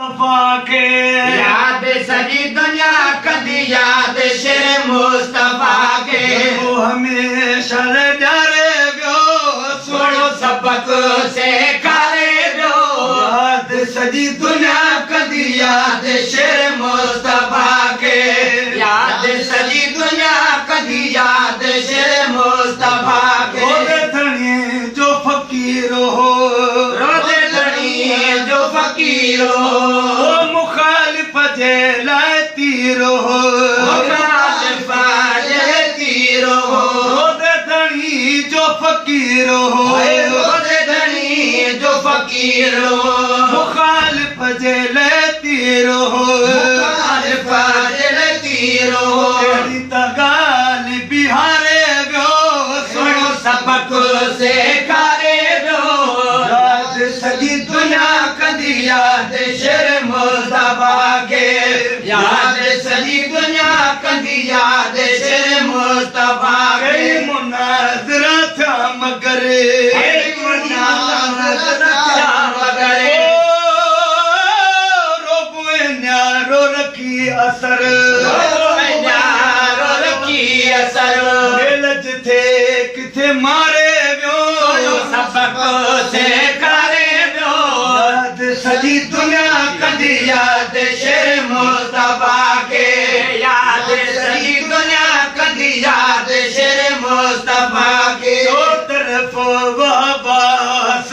मुस्तफा के याद सजी दुनिया कदी याद शेर मुस्तफा के वो हमेशा डरे व्यो सुनो सबक से करे व्यो याद सजी दुनिया कदी याद शेर मुस्तफा के याद सजी दुनिया कदी याद शेर मुस्तफा के रोदे धनी जो फकीर हो रोदे धनी जो फकीर हो मुखालिफ जे लाए तीर हो मुखालिफ जे तीर हो रोदे धनी जो फकीर हो रोदे धनी जो फकीर हो मुखालिफ जे लाए तीर हो मुखालिफ जे तीर हो तेरी तगाल बिहारे व्यो सुनो सबक से करे व्यो याद सजी दुनिया कदी याद शेर मुस्तफा के याद सजी दुनिया कदी याद शेर मुस्तफा के मुनाजरा था मगर मुनाजरा था मगर रोबुए न्यारो रखी असर न्यारो रखी असर दिलज थे किथे मारे व्यो सबक से करे व्यो याद सजी दुनिया कदी याद शेर मुस्तफा के याद सजी दुनिया कदी याद शेर मुस्तफा के दो तरफ वहबास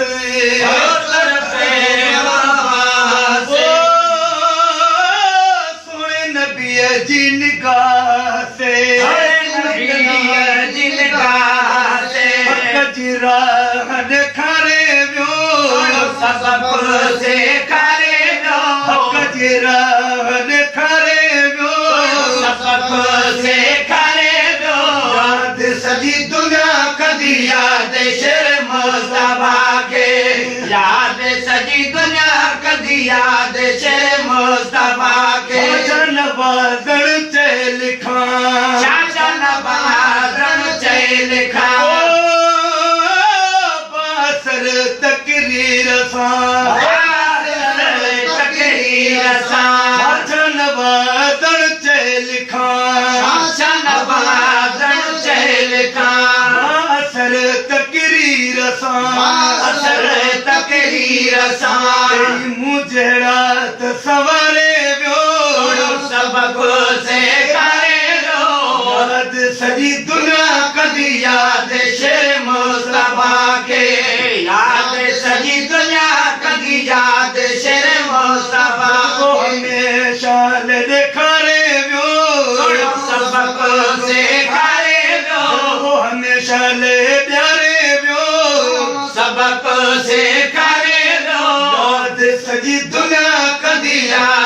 सोने नबी जी निगाह से कजरा खारे व्यो से करे कजरा खारे व्यो से करे याद सजी दुनिया कदी याद शेर मुस्तफा के याद सजी दुनिया कदी याद शेर मुस्तफा के नवाजन चे लिखा चाचा नवाजन चे लिखा बासर तकरीर सा तकरीर सा चाचा नवाजन चे लिखा चाचा नवाजन चे लिखा बासर तकरीर सा असर तकरीर सा मुझे रात सवारे व्यो सबक से करे याद सजी दुनिया कदी याद शेर मुस्तफा के याद सजी दुनिया कदी याद शेर मुस्तफा को के हमेशा ले देखारे व्यो सबक से करे वो हमेशा ले प्यारे व्यो सबक से करे याद सजी दुनिया कदी याद